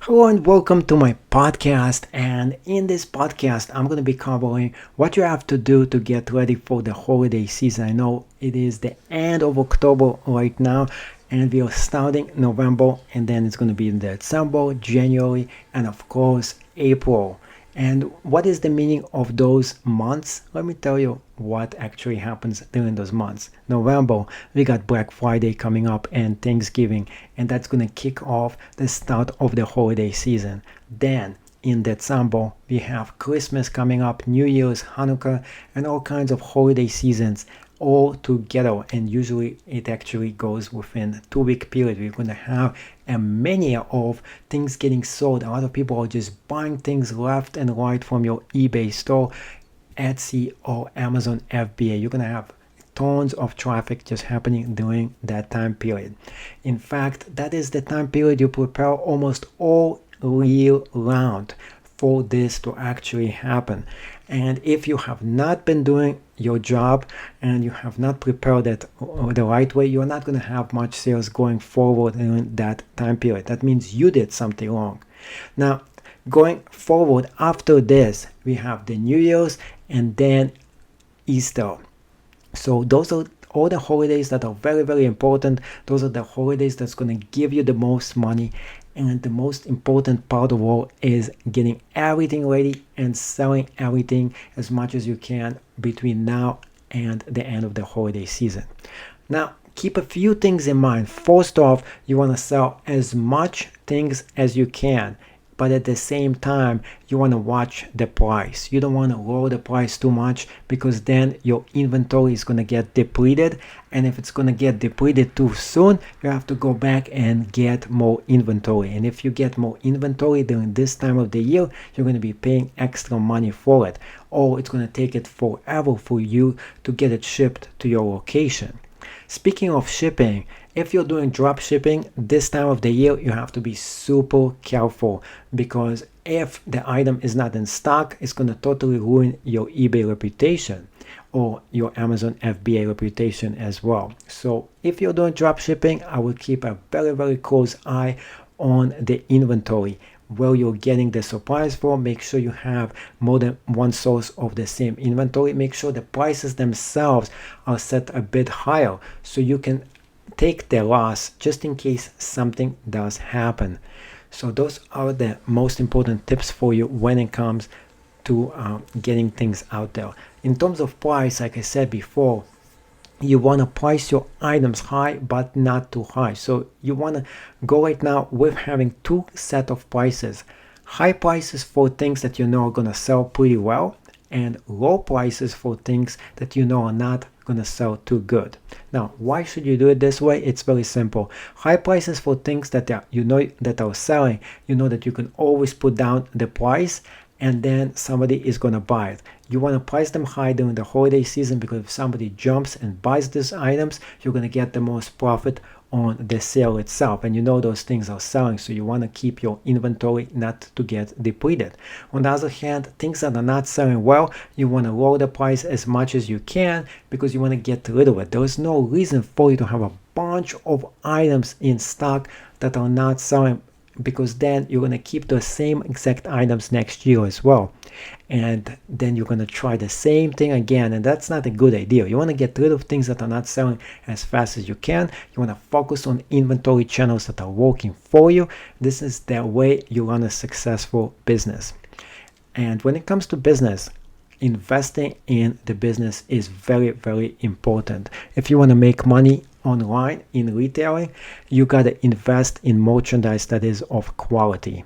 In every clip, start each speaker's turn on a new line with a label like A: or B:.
A: Hello and welcome to my podcast. And in this podcast, I'm going to be covering what you have to do to get ready for the holiday season. I know it is the end of October right now, and we are starting November, and then it's going to be in December, January, and of course, April. And what is the meaning of those months? Let me tell you what actually happens during those months. November, we got Black Friday coming up and Thanksgiving, and that's going to kick off the start of the holiday season. Then in December, we have Christmas coming up, New Year's, Hanukkah, and all kinds of holiday seasons all together, and usually it actually goes within 2 week period. We're going to have a mania of things getting sold. A lot of people are just buying things left and right from your eBay store, Etsy, or Amazon FBA. You're going to have tons of traffic just happening during that time period. In fact, that is the time period you prepare almost all year round for this to actually happen. And if you have not been doing your job and you have not prepared it the right way, you're not going to have much sales going forward in that time period. That means you did something wrong. Now, going forward after this, we have the New Year's and then Easter. So those are all the holidays that are very, very important. Those are the holidays that's going to give you the most money. And the most important part of all is getting everything ready and selling everything as much as you can between now and the end of the holiday season. Now, keep a few things in mind. First off, you want to sell as much things as you can, but at the same time, you want to watch the price. You don't want to lower the price too much, because then your inventory is going to get depleted. And if it's going to get depleted too soon, you have to go back and get more inventory. And if you get more inventory during this time of the year, you're going to be paying extra money for it. Or it's going to take it forever for you to get it shipped to your location. Speaking of shipping, if you're doing drop shipping this time of the year, you have to be super careful, because if the item is not in stock, it's going to totally ruin your eBay reputation or your Amazon FBA reputation as well. So if you're doing drop shipping, I will keep a very, very close eye on the inventory, where you're getting the supplies from. Make sure you have more than one source of the same inventory. Make sure the prices themselves are set a bit higher so you can take the loss just in case something does happen. So those are the most important tips for you when it comes to getting things out there. In terms of price, like I said before, you want to price your items high, but not too high. So you want to go right now with having two set of prices. High prices for things that you know are going to sell pretty well, and low prices for things that you know are not going to sell too good. Now, why should you do it this way? It's very simple. High prices for things that you know that are selling. You know that you can always put down the price, and then somebody is going to buy it. You want to price them high during the holiday season, because if somebody jumps and buys these items, you're going to get the most profit on the sale itself, and you know those things are selling, so you want to keep your inventory not to get depleted. On the other hand, things that are not selling well, you want to lower the price as much as you can, because you want to get rid of it. There is no reason for you to have a bunch of items in stock that are not selling, because then you're going to keep the same exact items next year as well, and then you're going to try the same thing again, and that's not a good idea. You want to get rid of things that are not selling as fast as you can. You want to focus on inventory channels that are working for you. This is the way you run a successful business. And when it comes to business, investing in the business is very, very important. If you want to make money online in retailing, you got to invest in merchandise that is of quality.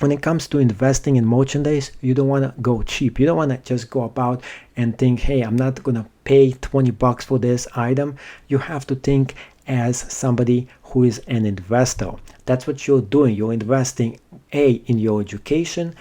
A: When it comes to investing in merchandise, you don't want to go cheap. You don't want to just go about and think, hey, I'm not going to pay $20 for this item. You have to think as somebody who is an investor. That's what you're doing. You're investing A, in your education,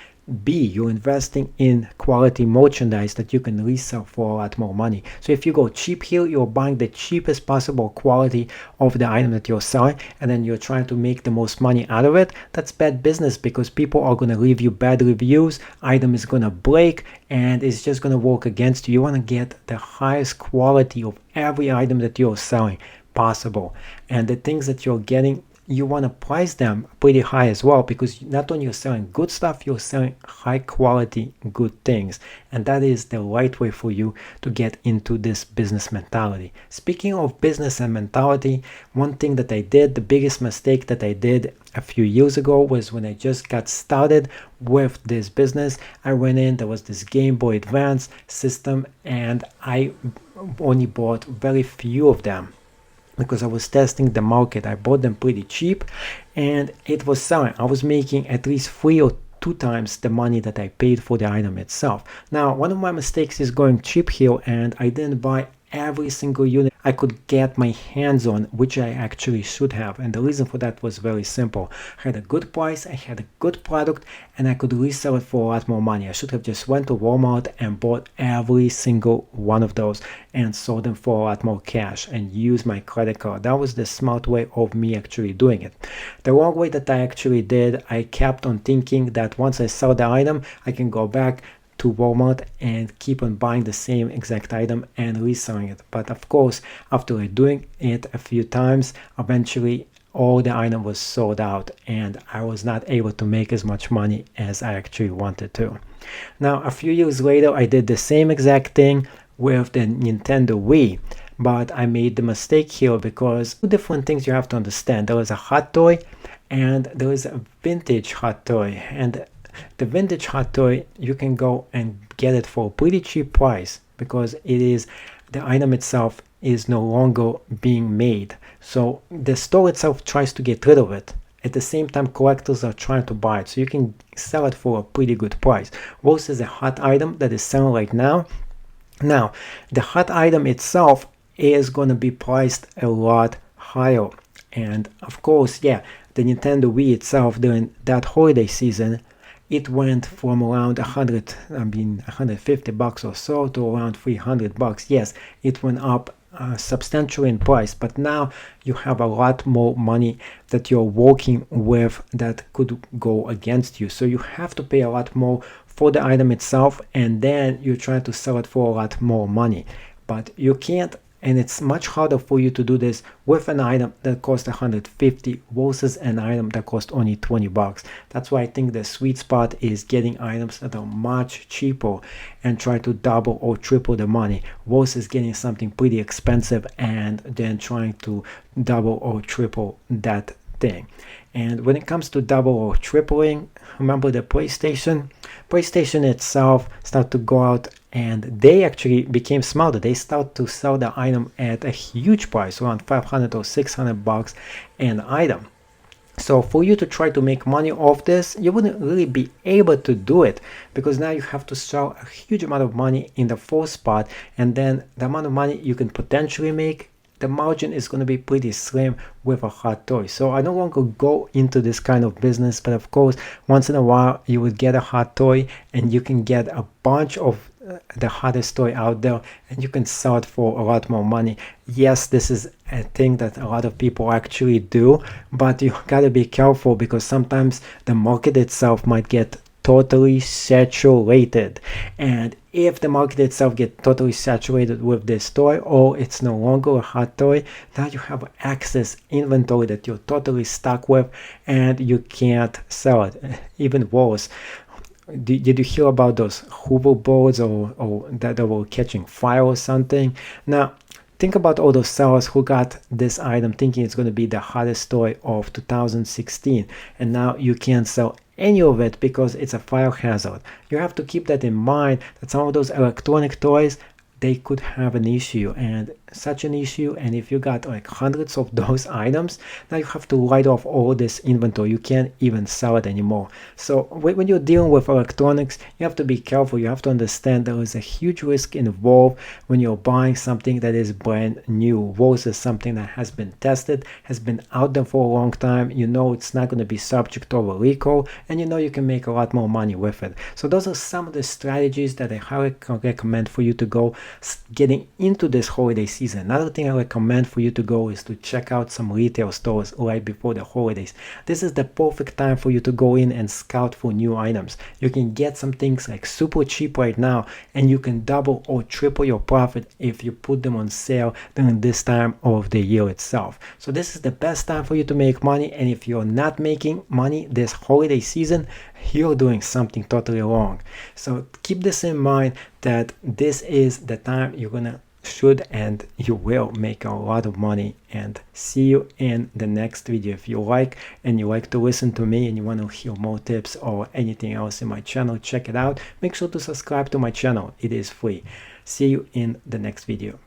A: B, you're investing in quality merchandise that you can resell for a lot more money. So if you go cheap here, you're buying the cheapest possible quality of the item that you're selling, and then you're trying to make the most money out of it. That's bad business, because people are going to leave you bad reviews, item is going to break, and it's just going to work against you. You want to get the highest quality of every item that you're selling possible. And the things that you're getting, you want to price them pretty high as well, because not only you're selling good stuff, you're selling high quality good things, and that is the right way for you to get into this business mentality. Speaking of business and mentality, one thing that I did, the biggest mistake that I did a few years ago, was when I just got started with this business. I went in, there was this Game Boy Advance system, and I only bought very few of them because I was testing the market. I bought them pretty cheap and it was selling. I was making at least 3 or 2 times the money that I paid for the item itself. Now, one of my mistakes is going cheap here, and I didn't buy every single unit I could get my hands on, which I actually should have. And the reason for that was very simple. I had a good price, I had a good product, and I could resell it for a lot more money. I should have just went to Walmart and bought every single one of those and sold them for a lot more cash and used my credit card. That was the smart way of me actually doing it. The wrong way that I actually did, I kept on thinking that once I sell the item, I can go back to Walmart and keep on buying the same exact item and reselling it. But of course, after doing it a few times, eventually all the item was sold out and I was not able to make as much money as I actually wanted to. Now, a few years later, I did the same exact thing with the Nintendo Wii, but I made the mistake here because 2 different things you have to understand. There is a hot toy and there is a vintage hot toy, and the vintage hot toy, you can go and get it for a pretty cheap price because the item itself is no longer being made. So the store itself tries to get rid of it. At the same time, collectors are trying to buy it. So you can sell it for a pretty good price. Versus a hot item that is selling right now. Now, the hot item itself is going to be priced a lot higher. And of course, yeah, the Nintendo Wii itself during that holiday season, it went from around $150 or so to around $300. Yes, it went up substantially in price, but now you have a lot more money that you're working with that could go against you. So you have to pay a lot more for the item itself, and then you're trying to sell it for a lot more money. But you can't, and it's much harder for you to do this with an item that costs $150 versus an item that costs only $20. That's why I think the sweet spot is getting items that are much cheaper and try to double or triple the money versus getting something pretty expensive and then trying to double or triple that thing. And when it comes to double or tripling, remember the PlayStation itself started to go out and they actually became smarter. They start to sell the item at a huge price, around $500 or $600 an item. So for you to try to make money off this, you wouldn't really be able to do it because now you have to sell a huge amount of money in the first spot, and then the amount of money you can potentially make, the margin is going to be pretty slim with a hot toy. So I no longer go into this kind of business, but of course, once in a while you would get a hot toy and you can get a bunch of the hottest toy out there and you can sell it for a lot more money. Yes, this is a thing that a lot of people actually do, but you gotta be careful because sometimes the market itself might get totally saturated, and if the market itself gets totally saturated with this toy, or it's no longer a hot toy, now you have excess inventory that you're totally stuck with and you can't sell it. Even worse, did you hear about those hoverboards or that they were catching fire or something? Now think about all those sellers who got this item thinking it's going to be the hottest toy of 2016, and now you can't sell any of it because it's a fire hazard. You have to keep that in mind, that some of those electronic toys, they could have an issue, and such an issue, and if you got like hundreds of those items, now you have to write off all this inventory. You can't even sell it anymore. So when you're dealing with electronics, you have to be careful. You have to understand there is a huge risk involved when you're buying something that is brand new versus something that has been tested, has been out there for a long time. You know it's not going to be subject to a recall, and you know you can make a lot more money with it. So those are some of the strategies that I highly recommend for you to go getting into this holiday season. season. Another thing I recommend for you to go is to check out some retail stores right before the holidays. This is the perfect time for you to go in and scout for new items. You can get some things like super cheap right now, and you can double or triple your profit if you put them on sale during this time of the year itself. So this is the best time for you to make money, and if you're not making money this holiday season, you're doing something totally wrong. So keep this in mind, that this is the time you're gonna should and you will make a lot of money. And see you in the next video. If you like and you like to listen to me and you want to hear more tips or anything else in my channel, check it out. Make sure to subscribe to my channel. It is free. See you in the next video.